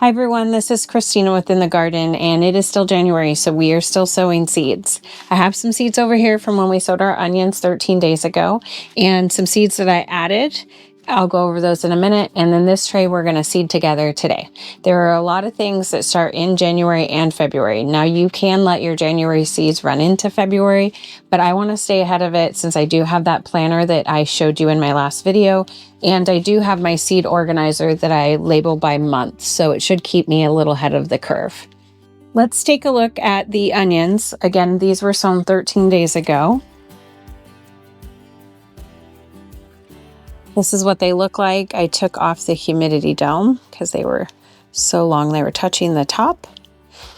Hi everyone, this is Christina within the garden, and it is still January, so we are still sowing seeds. I have some seeds over here from when we sowed our onions 13 days ago, and some seeds that I added. I'll go over those in a minute, and then this tray we're going to seed together today. There are a lot of things that start in January and February. Now you can let your January seeds run into February, but I want to stay ahead of it since I do have that planner that I showed you in my last video, and I do have my seed organizer that I label by month, so it should keep me a little ahead of the curve. Let's take a look at the onions. Again, these were sown 13 days ago. This is what they look like. I took off the humidity dome because they were so long they were touching the top.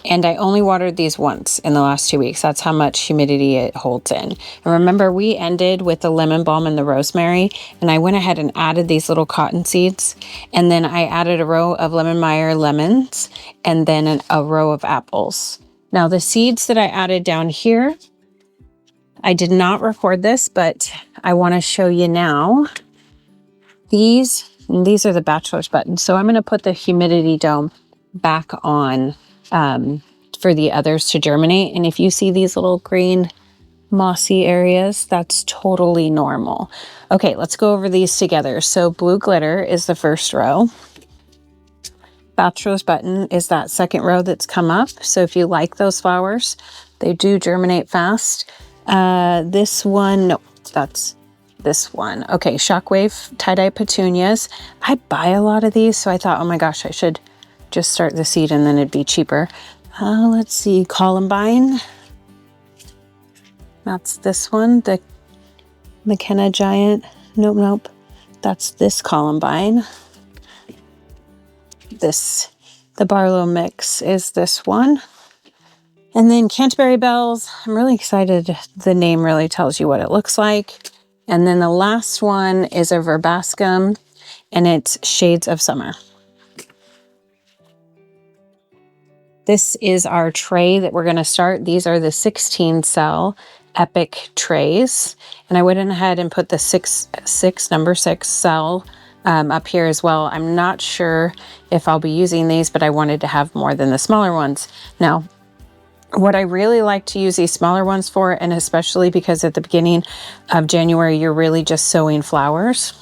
And I only watered these once in the last 2 weeks. That's how much humidity it holds in. And remember, we ended with the lemon balm and the rosemary, and I went ahead and added these little cotton seeds. And then I added a row of lemon Meyer lemons and then a row of apples. Now the seeds that I added down here, I did not record this, but I want to show you now. These are the bachelor's buttons. So I'm going to put the humidity dome back on for the others to germinate. And if you see these little green mossy areas, that's totally normal. Okay, let's go over these together. So blue glitter is the first row. Bachelor's button is that second row that's come up. So if you like those flowers, they do germinate fast. This one, no, that's this one. Okay, shockwave tie-dye petunias. I buy a lot of these, so I thought, oh my gosh, I should just start the seed and then it'd be cheaper. Let's see, columbine. That's this one, the McKenna Giant. Nope. That's this columbine. The Barlow mix is this one. And then Canterbury Bells. I'm really excited. The name really tells you what it looks like. And then the last one is a verbascum, and it's Shades of Summer. This is our tray that we're going to start. These are the 16 cell epic trays. And I went ahead and put the number 6 cell up here as well. I'm not sure if I'll be using these, but I wanted to have more than the smaller ones. Now, what I really like to use these smaller ones for, and especially because at the beginning of January, you're really just sowing flowers,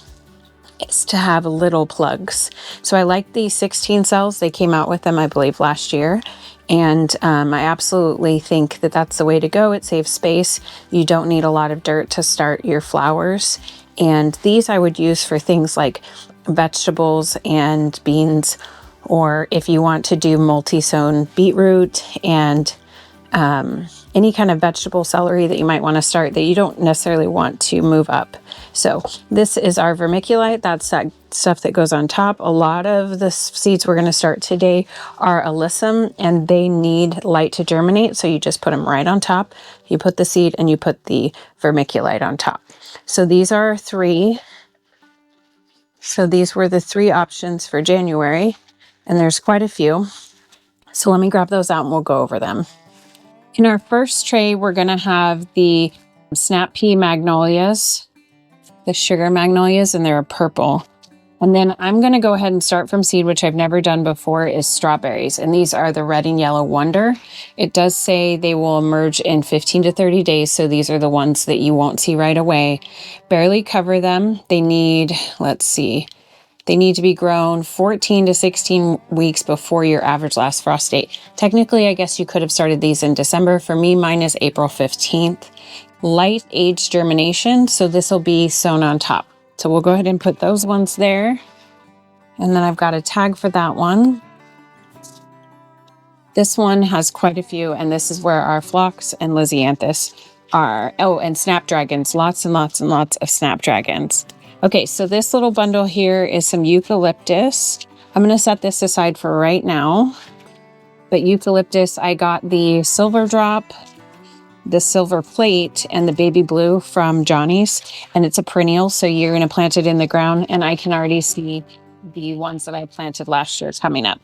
is to have little plugs. So I like these 16 cells. They came out with them, I believe, last year. And I absolutely think that that's the way to go. It saves space. You don't need a lot of dirt to start your flowers. And these I would use for things like vegetables and beans, or if you want to do multi-sown beetroot and any kind of vegetable celery that you might want to start that you don't necessarily want to move up. So this is our vermiculite. That's that stuff that goes on top. A lot of the seeds we're going to start today are alyssum, and they need light to germinate. So you just put them right on top. You put the seed and you put the vermiculite on top. So these are 3. So these were the 3 options for January, and there's quite a few. So let me grab those out and we'll go over them. In our first tray, we're going to have the snap pea magnolias, the sugar magnolias, and they're purple. And then I'm going to go ahead and start from seed, which I've never done before, is strawberries. And these are the red and yellow wonder. It does say they will emerge in 15 to 30 days. So these are the ones that you won't see right away. Barely cover them. They need, let's see, they need to be grown 14 to 16 weeks before your average last frost date. Technically, I guess you could have started these in December. For me, mine is April 15th. Light age germination, so this will be sown on top. So we'll go ahead and put those ones there. And then I've got a tag for that one. This one has quite a few, and this is where our phlox and lisianthus are. Oh, and snapdragons, lots and lots and lots of snapdragons. Okay, so this little bundle here is some eucalyptus. I'm going to set this aside for right now. But eucalyptus, I got the silver drop, the silver plate, and the baby blue from Johnny's. And it's a perennial, so you're going to plant it in the ground. And I can already see the ones that I planted last year coming up.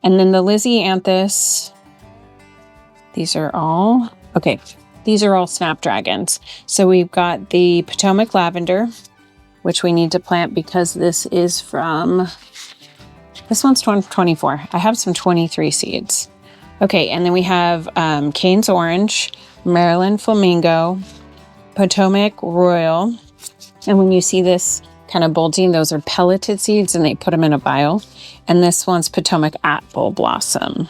And then the lisianthus, these are all snapdragons. So we've got the Potomac lavender, which we need to plant because this is from This one's 24. I have some 23 seeds. Okay, and then we have Cane's Orange, Maryland Flamingo, Potomac Royal. And when you see this kind of bulging, those are pelleted seeds and they put them in a vial. And this one's Potomac Apple Blossom.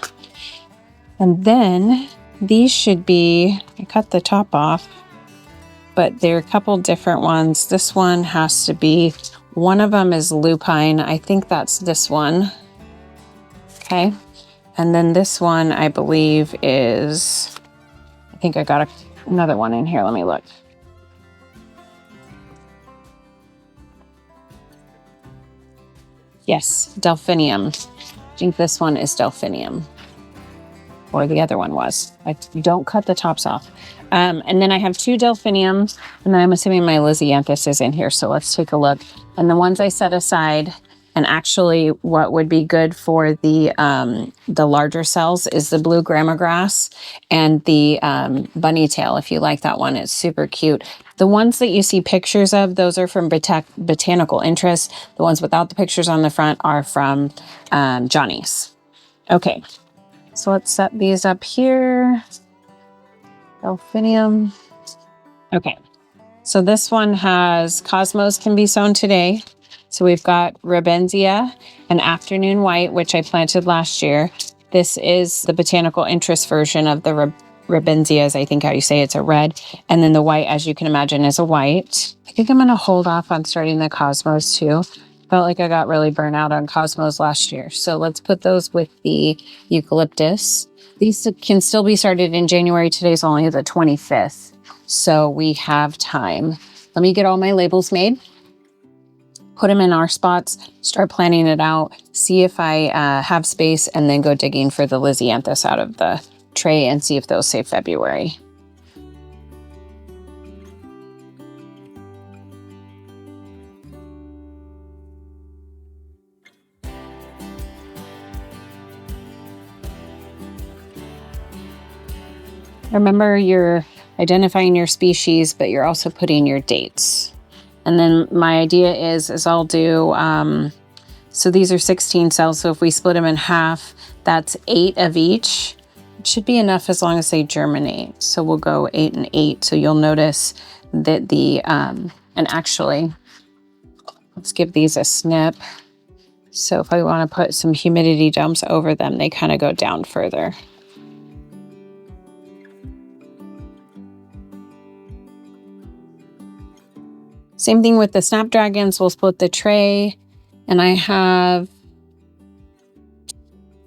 And then these should be, I cut the top off, but there are a couple different ones. This one has to be, one of them is lupine. I think that's this one. Okay. And then this one, I believe is, I think I got another one in here. Let me look. Yes, Delphinium. I think this one is Delphinium. Or the other one was. I don't cut the tops off. And then I have 2 Delphiniums, and then I'm assuming my Lisianthus is in here, so let's take a look. And the ones I set aside, and actually what would be good for the larger cells is the blue grama grass and the bunny tail, if you like that one. It's super cute. The ones that you see pictures of, those are from Botanical Interest. The ones without the pictures on the front are from Johnny's. Okay, so let's set these up here. Delphinium. Okay, so this one has Cosmos can be sown today. So we've got Ribenzia and Afternoon White, which I planted last year. This is the Botanical Interest version of the Ribenzia, is I think how you say it's a red. And then the white, as you can imagine, is a white. I think I'm going to hold off on starting the Cosmos too. Felt like I got really burnt out on Cosmos last year. So let's put those with the Eucalyptus. These can still be started in January. Today's only the 25th. So we have time. Let me get all my labels made. Put them in our spots, start planning it out, see if I have space, and then go digging for the Lisianthus out of the tray and see if those say February. Remember, you're identifying your species, but you're also putting your dates. And then my idea is I'll do, so these are 16 cells. So if we split them in half, that's 8 of each. It should be enough as long as they germinate. So we'll go 8 and 8. So you'll notice that the, and actually, let's give these a snip. So if I want to put some humidity dumps over them, they kind of go down further. Same thing with the snapdragons. We'll split the tray, and I have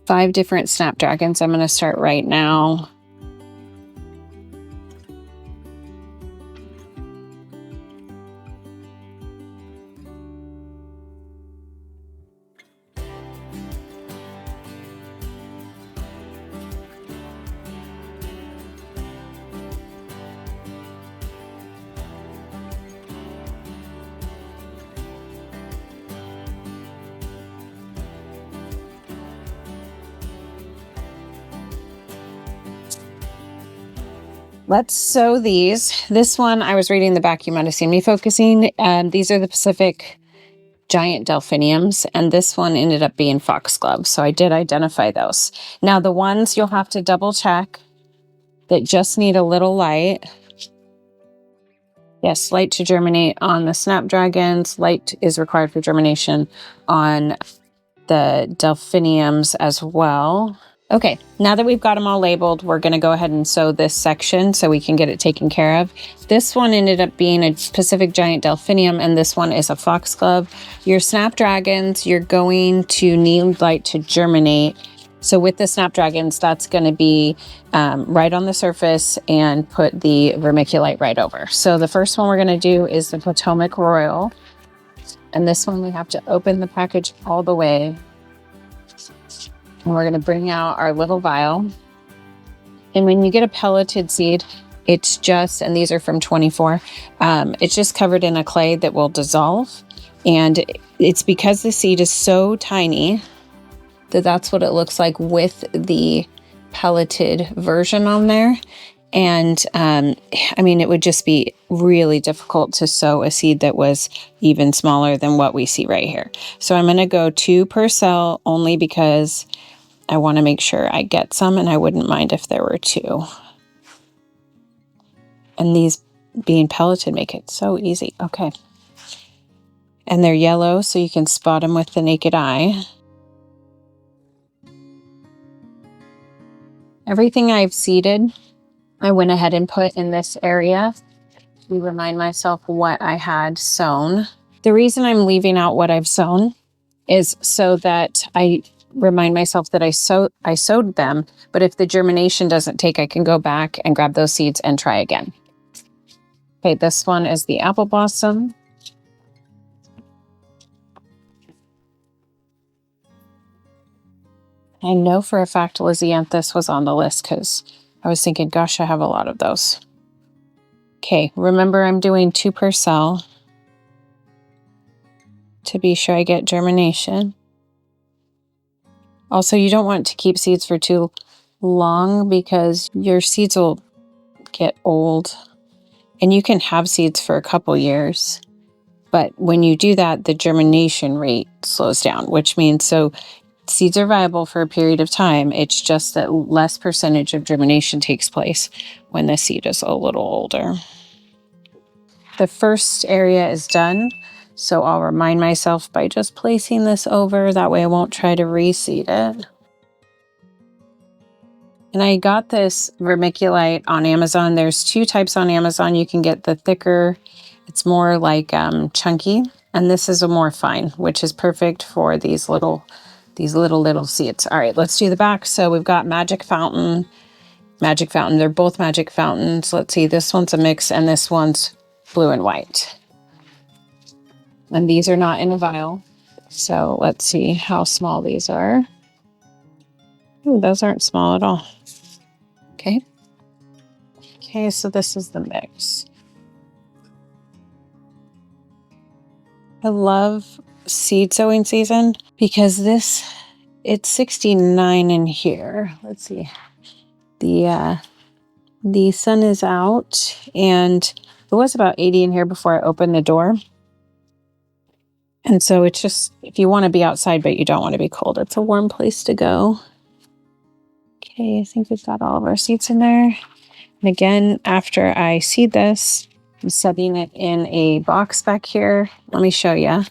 5 different snapdragons. I'm going to start right now. Let's sow these. This one, I was reading the back, you might have seen me focusing. These are the Pacific giant delphiniums, and this one ended up being foxglove. So I did identify those. Now the ones you'll have to double check that just need a little light. Yes, light to germinate on the snapdragons. Light is required for germination on the delphiniums as well. Okay, now that we've got them all labeled, we're going to go ahead and sow this section so we can get it taken care of. This one ended up being a Pacific giant delphinium, and this one is a foxglove. Your snapdragons, you're going to need light to germinate. So with the snapdragons, that's going to be right on the surface, and put the vermiculite right over. So the first one we're going to do is the Potomac Royal. And this one we have to open the package all the way. And we're going to bring out our little vial. And when you get a pelleted seed, it's just, and these are from 24, it's just covered in a clay that will dissolve. And it's because the seed is so tiny that that's what it looks like with the pelleted version on there. And I mean, it would just be really difficult to sow a seed that was even smaller than what we see right here. So I'm going to go 2 per cell only because I want to make sure I get some, and I wouldn't mind if there were 2. And these being pelleted make it so easy. Okay. And they're yellow, so you can spot them with the naked eye. Everything I've seeded, I went ahead and put in this area to remind myself what I had sown. The reason I'm leaving out what I've sown is so that I remind myself that I sowed them, but if the germination doesn't take, I can go back and grab those seeds and try again. Okay, this one is the apple blossom. I know for a fact Lisianthus was on the list because I was thinking, gosh, I have a lot of those. Okay, remember I'm doing 2 per cell to be sure I get germination. Also, you don't want to keep seeds for too long because your seeds will get old. And you can have seeds for a couple years. But when you do that, the germination rate slows down, which means so seeds are viable for a period of time. It's just that less percentage of germination takes place when the seed is a little older. The first area is done. So I'll remind myself by just placing this over. That way I won't try to reseed it. And I got this vermiculite on Amazon. There's 2 types on Amazon. You can get the thicker, it's more like chunky. And this is a more fine, which is perfect for these little seeds. All right, let's do the back. So we've got Magic Fountain. They're both Magic Fountains. Let's see, this one's a mix and this one's blue and white. And these are not in a vial. So let's see how small these are. Ooh, those aren't small at all. Okay. Okay, so this is the mix. I love seed sowing season because it's 69 in here. Let's see. The sun is out and it was about 80 in here before I opened the door. And so it's just, if you want to be outside but you don't want to be cold, it's a warm place to go. Okay, I think we've got all of our seeds in there. And again, after I seed this, I'm setting it in a box back here. Let me show you.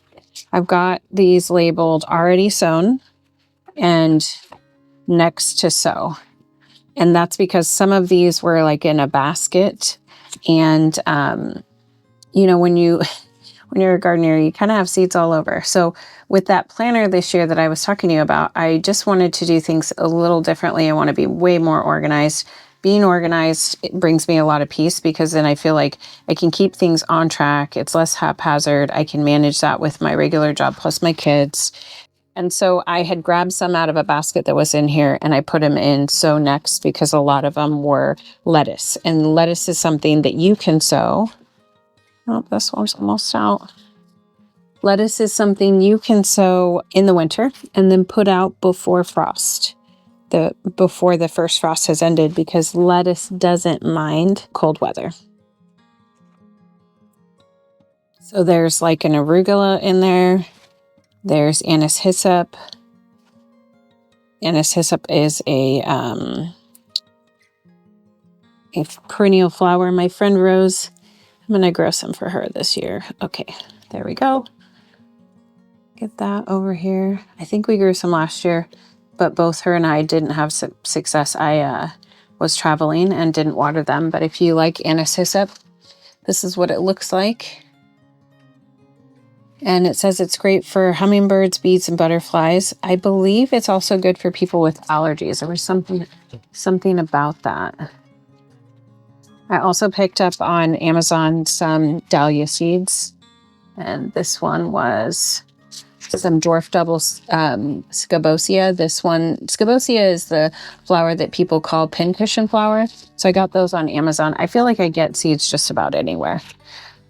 I've got these labeled already sown and next to sow. And that's because some of these were like in a basket. And, you know, when you're a gardener, you kind of have seeds all over. So with that planner this year that I was talking to you about, I just wanted to do things a little differently. I want to be way more organized. Being organized, it brings me a lot of peace because then I feel like I can keep things on track. It's less haphazard. I can manage that with my regular job plus my kids. And so I had grabbed some out of a basket that was in here and I put them in sow next because a lot of them were lettuce. And lettuce is something that you can sow. Oh, this one's almost out. Lettuce is something you can sow in the winter and then put out before frost. Before the first frost has ended because lettuce doesn't mind cold weather. So there's like an arugula in there. There's anise hyssop. Anise hyssop is a perennial flower. My friend Rose, I'm going to grow some for her this year. Okay, there we go. Get that over here. I think we grew some last year, but both her and I didn't have success. I was traveling and didn't water them. But if you like anise hyssop, this is what it looks like. And it says it's great for hummingbirds, bees, and butterflies. I believe it's also good for people with allergies. There was something about that. I also picked up on Amazon some dahlia seeds. And this one was some dwarf double scabosia. Scabosia is the flower that people call pincushion flower. So I got those on Amazon. I feel like I get seeds just about anywhere.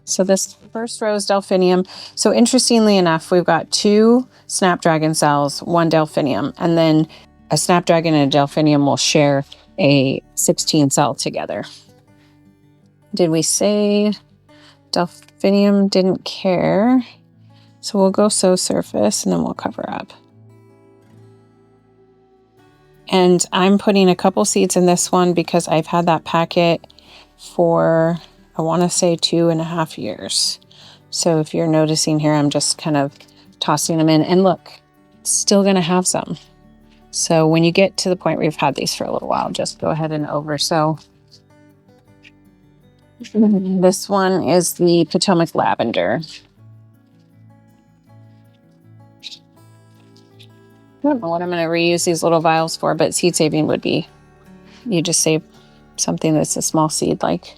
So this first row is delphinium. So interestingly enough, we've got 2 snapdragon cells, 1 delphinium, and then a snapdragon and a delphinium will share a 16 cell together. Did we say delphinium didn't care? So we'll go sow surface and then we'll cover up. And I'm putting a couple seeds in this one because I've had that packet for, I want to say 2.5 years. So if you're noticing here, I'm just kind of tossing them in, and look, it's still going to have some. So when you get to the point where you've had these for a little while, just go ahead and oversow. This one is the Potomac lavender. I don't know what I'm going to reuse these little vials for, but seed saving would be, you just save something that's a small seed like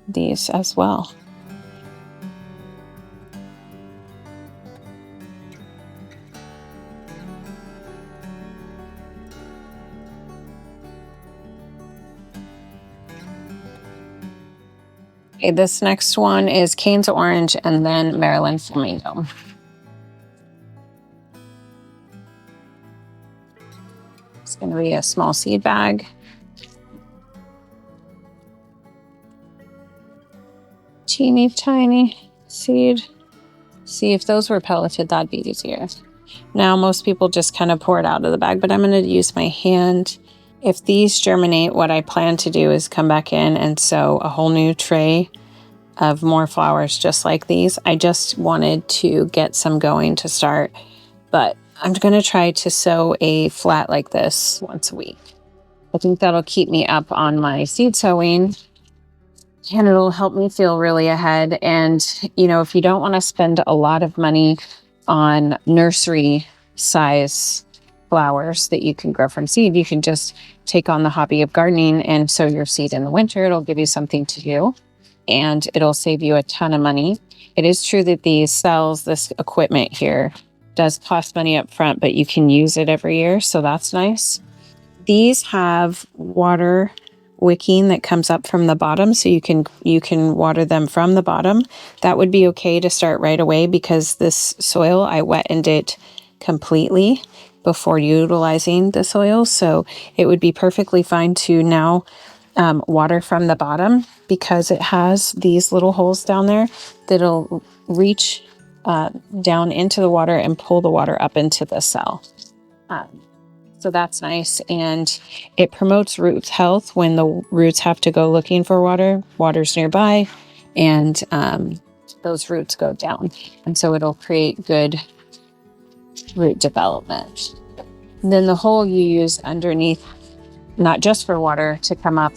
these as well. Okay, this next one is Cane's Orange and then Maryland Flamingo. It's going to be a small seed bag. Teeny tiny seed. See, if those were pelleted, that'd be easier. Now, most people just kind of pour it out of the bag, but I'm going to use my hand. If these germinate, what I plan to do is come back in and sow a whole new tray of more flowers just like these. I just wanted to get some going to start, but I'm going to try to sow a flat like this once a week. I think that'll keep me up on my seed sowing, and it'll help me feel really ahead. And, you know, if you don't want to spend a lot of money on nursery size flowers that you can grow from seed, you can just take on the hobby of gardening and sow your seed in the winter. It'll give you something to do, and it'll save you a ton of money. It is true that these cells, this equipment here, does cost money up front, but you can use it every year, so that's nice. These have water wicking that comes up from the bottom, so you can water them from the bottom. That would be okay to start right away, because this soil, I wetted it completely before utilizing the soil, so it would be perfectly fine to now water from the bottom, because it has these little holes down there that'll reach down into the water and pull the water up into the cell. So that's nice, and it promotes root health when the roots have to go looking for water. Water's nearby, and those roots go down, and so it'll create good root development. And then the hole you use underneath, not just for water to come up,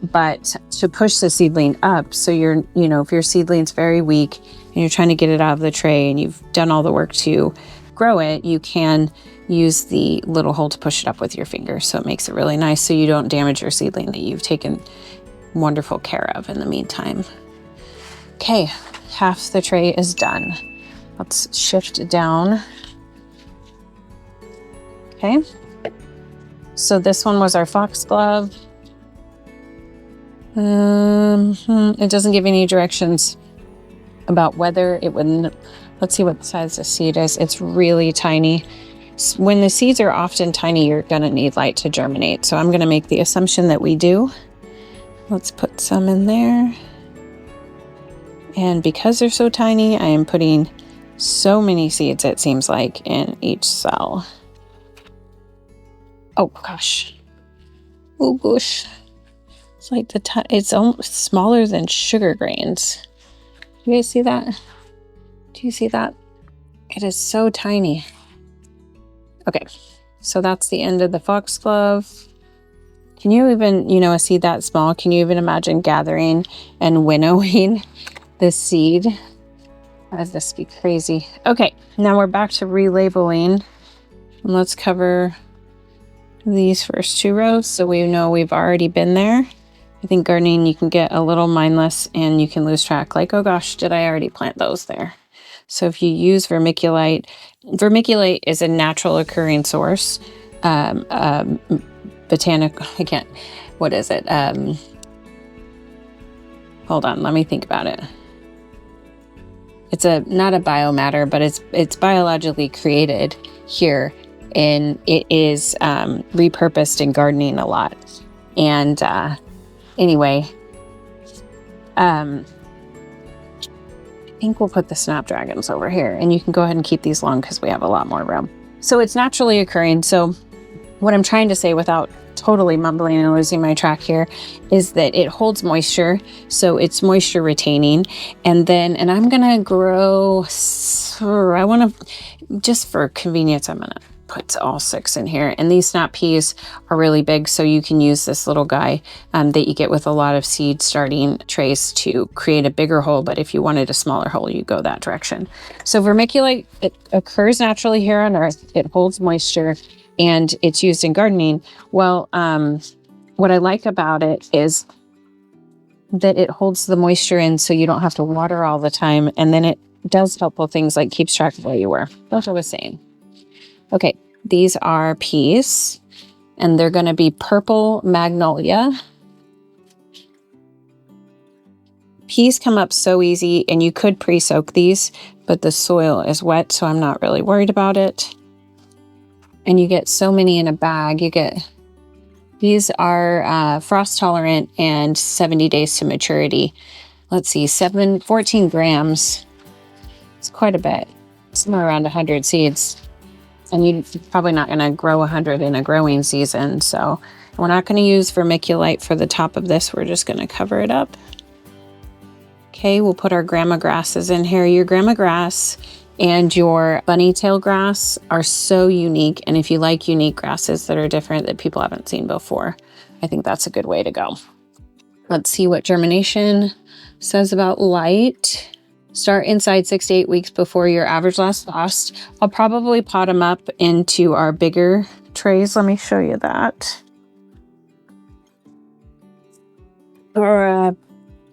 but to push the seedling up. So if your seedling's very weak and you're trying to get it out of the tray and you've done all the work to grow it, you can use the little hole to push it up with your finger. So it makes it really nice, so you don't damage your seedling that you've taken wonderful care of in the meantime. Okay, half the tray is done. Let's shift down. Okay, so this one was our foxglove. It doesn't give any directions about whether it wouldn't. Let's see what size the seed is. It's really tiny. When the seeds are often tiny, you're going to need light to germinate. So I'm going to make the assumption that we do. Let's put some in there. And because they're so tiny, I am putting so many seeds, it seems like, in each cell. Oh gosh. Oh gosh. It's like it's almost smaller than sugar grains. Do you guys see that? Do you see that? It is so tiny. Okay, so that's the end of the foxglove. Can you even, a seed that small, can you even imagine gathering and winnowing the seed? That'd just be crazy. Okay, now we're back to relabeling. And let's cover these first 2 rows so we know we've already been there. I think gardening, you can get a little mindless and you can lose track, like, oh gosh, did I already plant those there? So if you use vermiculite is a natural occurring source. Botanical, I can't, what is it? Hold on, let me think about it. It's not a biomatter, but it's biologically created here, and it is repurposed in gardening a lot. And anyway, I think we'll put the snapdragons over here, and you can go ahead and keep these long because we have a lot more room. So it's naturally occurring. So what I'm trying to say without totally mumbling and losing my track here is that it holds moisture. So it's moisture retaining. And I'm going to grow, I want to, just for convenience, I'm going to put all 6 in here. And these snap peas are really big, so you can use this little guy that you get with a lot of seed starting trays to create a bigger hole. But if you wanted a smaller hole, you go that direction. So vermiculite, it occurs naturally here on Earth. It holds moisture, and it's used in gardening. Well, what I like about it is that it holds the moisture in, so you don't have to water all the time. And then it does helpful things like keeps track of where you were. That's what I was saying. Okay, these are peas, and they're going to be purple magnolia. Peas come up so easy, and you could pre-soak these, but the soil is wet, so I'm not really worried about it. And you get so many in a bag. These are frost tolerant and 70 days to maturity. Let's see, 14 grams. It's quite a bit. Somewhere around 100 seeds. And you're probably not going to grow 100 in a growing season. So we're not going to use vermiculite for the top of this. We're just going to cover it up. Okay, we'll put our grandma grasses in here. Your grandma grass and your bunny tail grass are so unique. And if you like unique grasses that are different that people haven't seen before, I think that's a good way to go. Let's see what germination says about light. Start inside 6 to 8 weeks before your average last frost. I'll probably pot them up into our bigger trays. Let me show you that.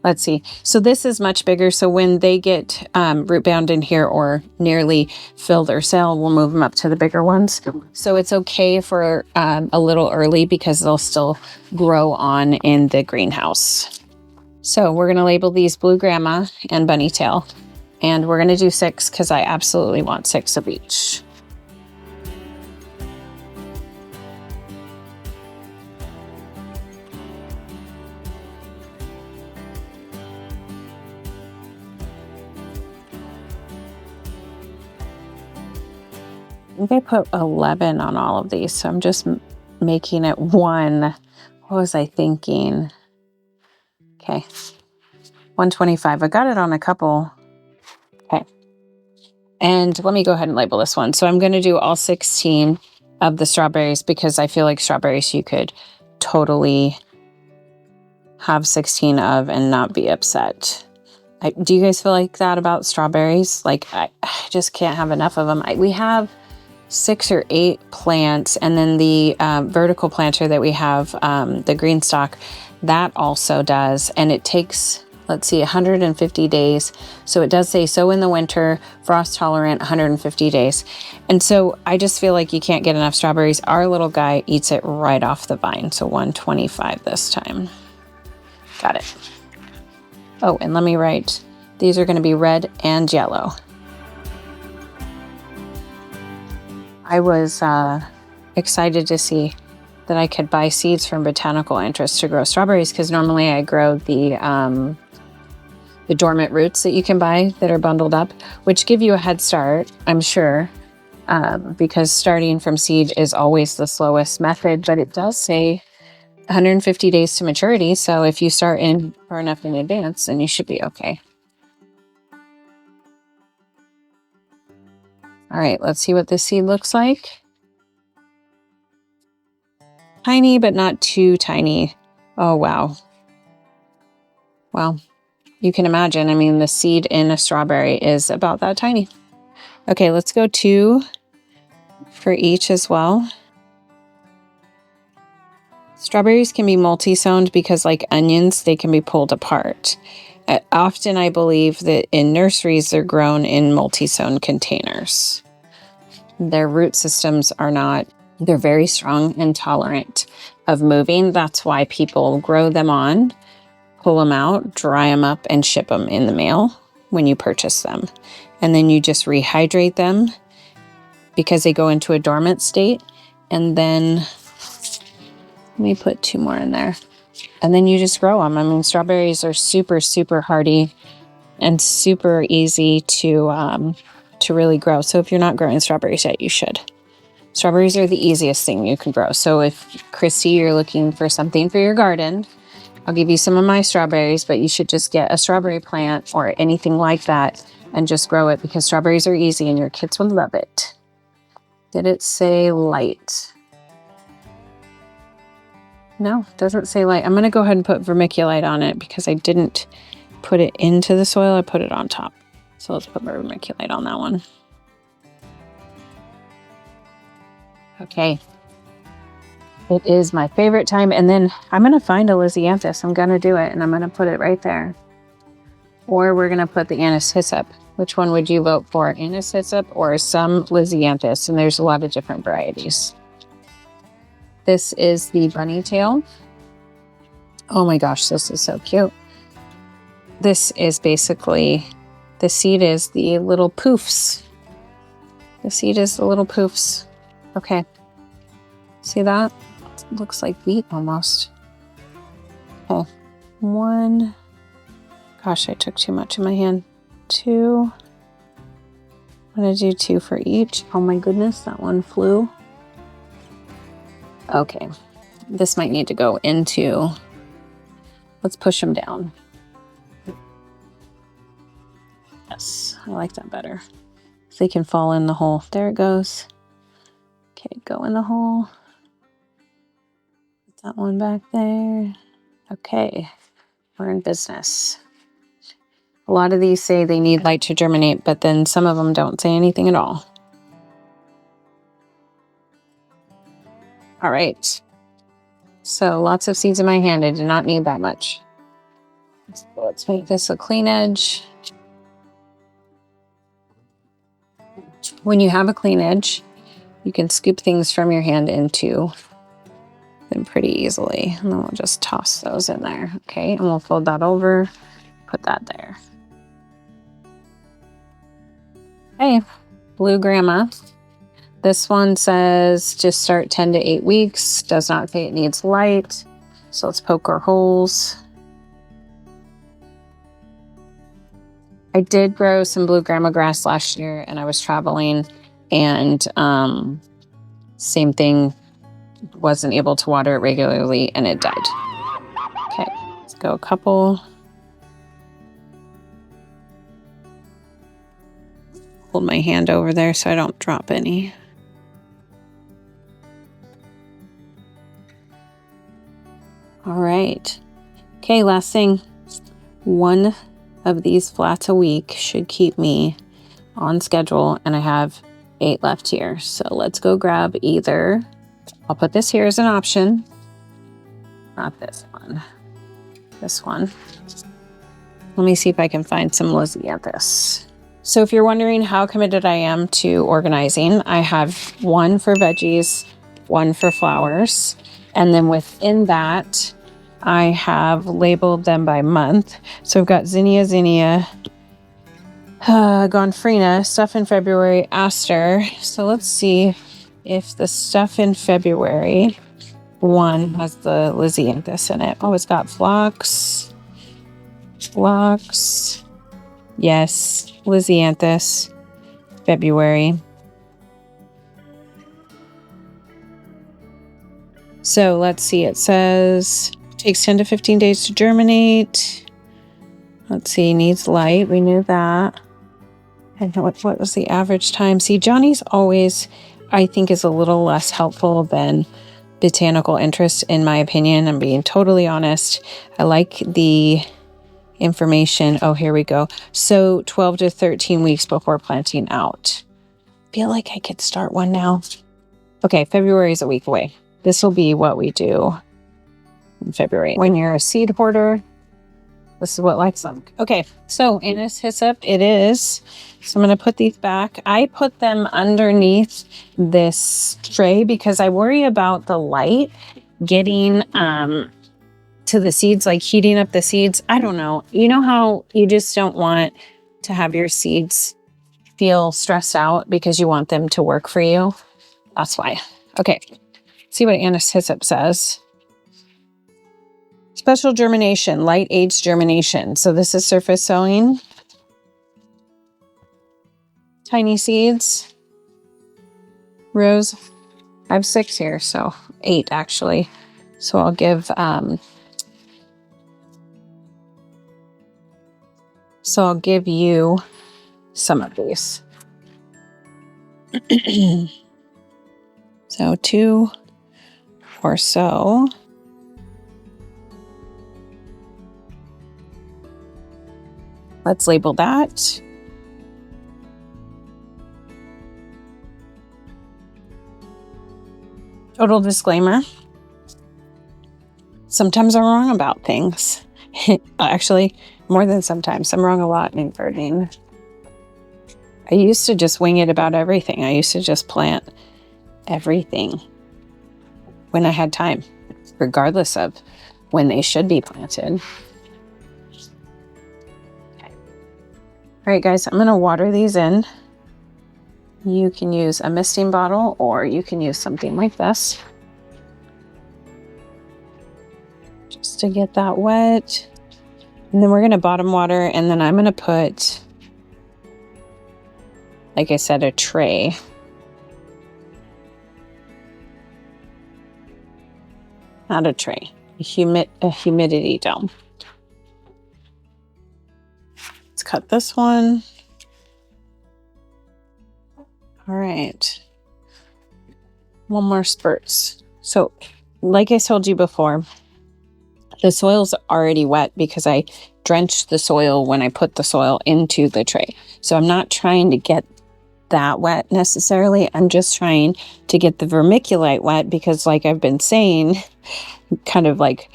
Let's see. So this is much bigger. So when they get root bound in here or nearly fill their cell, we'll move them up to the bigger ones. So it's okay for a little early because they'll still grow on in the greenhouse. So we're going to label these Blue Grandma and Bunny Tail. And we're going to do 6 because I absolutely want 6 of each. I think I put 11 on all of these, so I'm just making it 1. What was I thinking? Okay, 125. I got it on a couple. Okay, and let me go ahead and label this one. So I'm going to do all 16 of the strawberries because I feel like strawberries you could totally have 16 of and not be upset. Do you guys feel like that about strawberries? Like I just can't have enough of them. We have 6 or 8 plants, and then the vertical planter that we have, the green stalk, that also does, and it takes, let's see, 150 days. So it does say sow in the winter, frost tolerant, 150 days. And so I just feel like you can't get enough strawberries. Our little guy eats it right off the vine. So 125 this time. Got it. Oh, and let me write, these are going to be red and yellow. I was excited to see that I could buy seeds from Botanical Interest to grow strawberries, because normally I grow the dormant roots that you can buy that are bundled up, which give you a head start, I'm sure, because starting from seed is always the slowest method, but it does say 150 days to maturity. So if you start in far enough in advance, then you should be okay. All right, let's see what this seed looks like. Tiny, but not too tiny. Oh, wow. Well, you can imagine, I mean, the seed in a strawberry is about that tiny. Okay, let's go 2 for each as well. Strawberries can be multi-sowned because, like onions, they can be pulled apart. Often I believe that in nurseries, they're grown in multi-sown containers. Their root systems are not, they're very strong and tolerant of moving. That's why people grow them on, pull them out, dry them up, and ship them in the mail when you purchase them. And then you just rehydrate them because they go into a dormant state. And then Let me put 2 more in there. And then you just grow them. I mean, strawberries are super, super hardy and super easy to really grow. So if you're not growing strawberries yet, you should. Strawberries are the easiest thing you can grow. So if, Christy, you're looking for something for your garden, I'll give you some of my strawberries, but you should just get a strawberry plant or anything like that and just grow it, because strawberries are easy and your kids will love it. Did it say light? No, it doesn't say light. I'm going to go ahead and put vermiculite on it because I didn't put it into the soil. I put it on top. So let's put vermiculite on that one. Okay. It is my favorite time. And then I'm going to find a Lisianthus. I'm going to do it, and I'm going to put it right there. Or we're going to put the Anise hyssop. Which one would you vote for? Anise hyssop or some Lisianthus? And there's a lot of different varieties. This is the bunny tail. Oh my gosh, this is so cute. This is basically, the seed is the little poofs. The seed is the little poofs. Okay. See that? It looks like wheat almost. Okay. 1. Gosh, I took too much in my hand. 2. I'm going to do 2 for each. Oh my goodness, that one flew. Okay. This might need to go into, let's push them down. Yes, I like that better. They can fall in the hole. There it goes. Okay, go in the hole. Put that one back there. Okay, we're in business. A lot of these say they need light to germinate, but then some of them don't say anything at all. All right. So lots of seeds in my hand. I did not need that much. Let's make this a clean edge. When you have a clean edge, you can scoop things from your hand into them pretty easily. And then we'll just toss those in there. Okay, and we'll fold that over, put that there. Okay, Blue Grandma. This one says just start 10 to 8 weeks. Does not say it needs light. So let's poke our holes. I did grow some Blue Grandma grass last year, and I was traveling, and same thing, wasn't able to water it regularly, and it died. Okay, let's go a couple. Hold my hand over there so I don't drop any. All right. Okay, last thing. 1 of these flats a week should keep me on schedule, and I have 8 left here. So let's go grab either, I'll put this here as an option. Not this one. This one. Let me see if I can find some Lisianthus. So if you're wondering how committed I am to organizing, I have 1 for veggies, 1 for flowers. And then within that, I have labeled them by month. So I've got zinnia, Gonfrina, stuff in February, Aster. So let's see if the stuff in February one has the Lisianthus in it. Oh, it's got phlox. Yes, Lisianthus, February. So let's see, it says takes 10 to 15 days to germinate. Let's see, needs light. We knew that. And what was the average time? See, Johnny's always, I think, is a little less helpful than Botanical Interest, in my opinion. I'm being totally honest. I like the information. Oh, here we go. So 12 to 13 weeks before planting out. Feel like I could start one now. Okay, February is a week away. This will be what we do in February. When you're a seed hoarder, this is what life's like. Okay, so Anise hyssop it is. So I'm going to put these back. I put them underneath this tray because I worry about the light getting to the seeds, like heating up the seeds. I don't know. You know how you just don't want to have your seeds feel stressed out because you want them to work for you? That's why. Okay. See what Anise hyssop says. Special germination, light age germination. So this is surface sowing. Tiny seeds. Rows. I have 6 here, so 8 actually. So I'll give you some of these. So 2 or so. Let's label that. Total disclaimer. Sometimes I'm wrong about things. Actually, more than sometimes. I'm wrong a lot in gardening. I used to just wing it about everything. I used to just plant everything when I had time, regardless of when they should be planted. Okay. All right, guys, I'm going to water these in. You can use a misting bottle or you can use something like this just to get that wet. And then we're going to bottom water, and then I'm going to put, like I said, a tray. Not a tray, a humidity dome. Let's cut this one. All right. One more spurts. So like I told you before, the soil's already wet because I drenched the soil when I put the soil into the tray. So I'm not trying to get that wet necessarily. I'm just trying to get the vermiculite wet because, like I've been saying, kind of like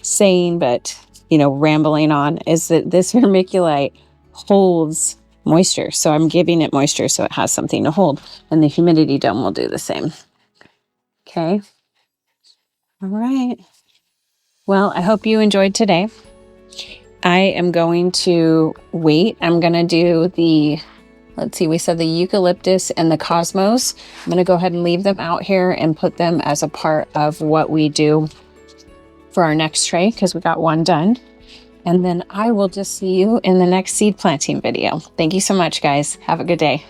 saying, but rambling on, is that this vermiculite holds moisture. So I'm giving it moisture so it has something to hold, and the humidity dome will do the same. Okay. All right. Well, I hope you enjoyed today. I am going to wait. I'm going to do the, let's see, we said the eucalyptus and the cosmos. I'm going to go ahead and leave them out here and put them as a part of what we do for our next tray because we got one done. And then I will just see you in the next seed planting video. Thank you so much, guys. Have a good day.